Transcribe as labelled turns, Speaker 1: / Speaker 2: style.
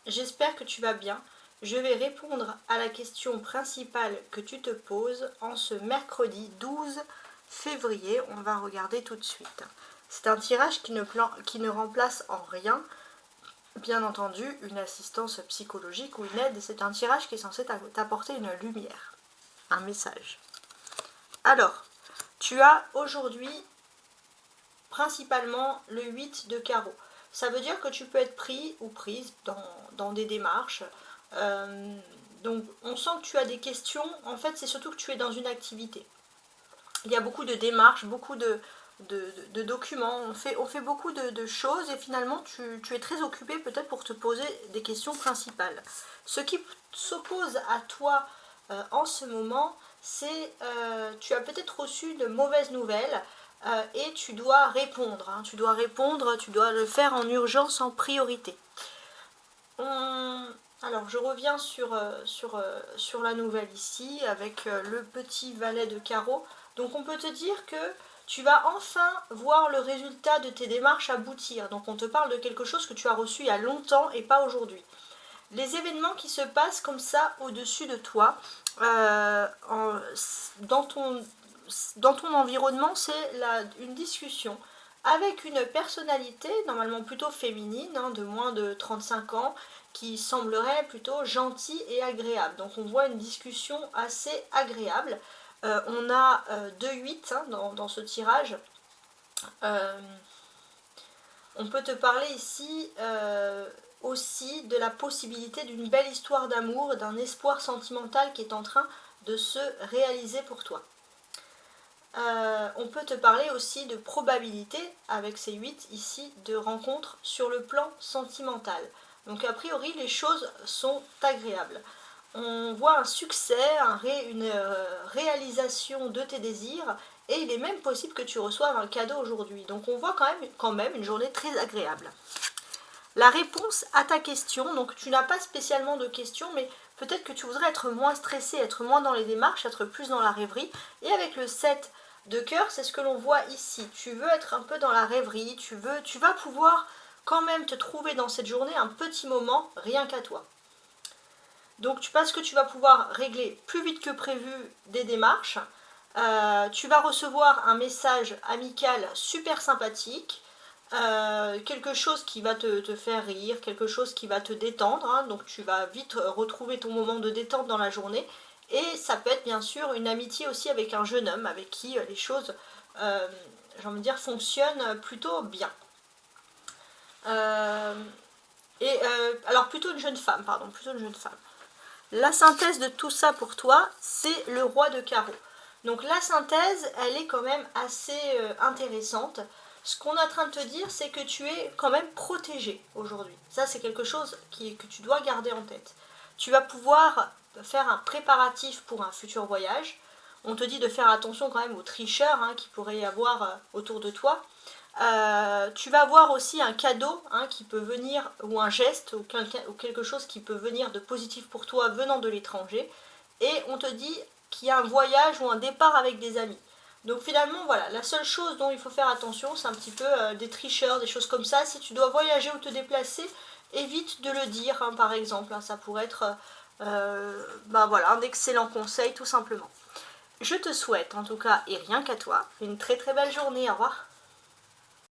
Speaker 1: j'espère que tu vas bien. Je vais répondre à la question principale que tu te poses en ce mercredi 12 février. On va regarder tout de suite. C'est un tirage qui ne remplace en rien, bien entendu, une assistance psychologique ou une aide. C'est un tirage qui est censé t'apporter une lumière, un message. Alors, tu as aujourd'hui principalement le 8 de carreau. Ça veut dire que tu peux être pris ou prise dans des démarches. Donc on sent que tu as des questions. En fait, c'est surtout que tu es dans une activité. Il y a beaucoup de démarches, beaucoup de documents. On fait beaucoup de choses et finalement tu es très occupé peut-être pour te poser des questions principales. Ce qui s'oppose à toi en ce moment, c'est tu as peut-être reçu de mauvaises nouvelles. Et tu dois répondre, hein. Tu dois le faire en urgence, en priorité. Alors je reviens sur la nouvelle ici, avec le petit valet de carreau. Donc on peut te dire que tu vas enfin voir le résultat de tes démarches aboutir. Donc on te parle de quelque chose que tu as reçu il y a longtemps et pas aujourd'hui. Les événements qui se passent comme ça au-dessus de toi, dans ton environnement, c'est une discussion avec une personnalité normalement plutôt féminine, hein, de moins de 35 ans, qui semblerait plutôt gentille et agréable. Donc on voit une discussion assez agréable. On a 2-8 hein, dans ce tirage. On peut te parler ici aussi de la possibilité d'une belle histoire d'amour, d'un espoir sentimental qui est en train de se réaliser pour toi. On peut te parler aussi de probabilité, avec ces 8 ici, de rencontres sur le plan sentimental. Donc a priori, les choses sont agréables. On voit un succès, une réalisation de tes désirs, et il est même possible que tu reçoives un cadeau aujourd'hui. Donc on voit quand même une journée très agréable. La réponse à ta question, donc tu n'as pas spécialement de question, mais peut-être que tu voudrais être moins stressé, être moins dans les démarches, être plus dans la rêverie. Et avec le 7 de cœur, c'est ce que l'on voit ici. Tu veux être un peu dans la rêverie, tu vas pouvoir quand même te trouver dans cette journée un petit moment rien qu'à toi. Donc parce que tu vas pouvoir régler plus vite que prévu des démarches, tu vas recevoir un message amical super sympathique, quelque chose qui va te faire rire, quelque chose qui va te détendre, hein, donc tu vas vite retrouver ton moment de détente dans la journée. Et ça peut être bien sûr une amitié aussi avec un jeune homme avec qui les choses, j'ai envie de dire, fonctionnent plutôt bien. Alors plutôt une jeune femme, pardon, plutôt une jeune femme. La synthèse de tout ça pour toi, c'est le roi de carreau. Donc la synthèse, elle est quand même assez intéressante. Ce qu'on est en train de te dire, c'est que tu es quand même protégé aujourd'hui. Ça, c'est quelque chose que tu dois garder en tête. Tu vas pouvoir faire un préparatif pour un futur voyage. On te dit de faire attention quand même aux tricheurs hein, qu'il pourrait y avoir autour de toi. Tu vas avoir aussi un cadeau hein, qui peut venir, ou un geste, ou quelque chose qui peut venir de positif pour toi venant de l'étranger. Et on te dit qu'il y a un voyage ou un départ avec des amis. Donc finalement, voilà, la seule chose dont il faut faire attention, c'est un petit peu des tricheurs, des choses comme ça. Si tu dois voyager ou te déplacer, évite de le dire, hein, par exemple. Hein, ça pourrait être voilà, un excellent conseil, tout simplement. Je te souhaite, en tout cas, et rien qu'à toi, une très très belle journée. Au revoir.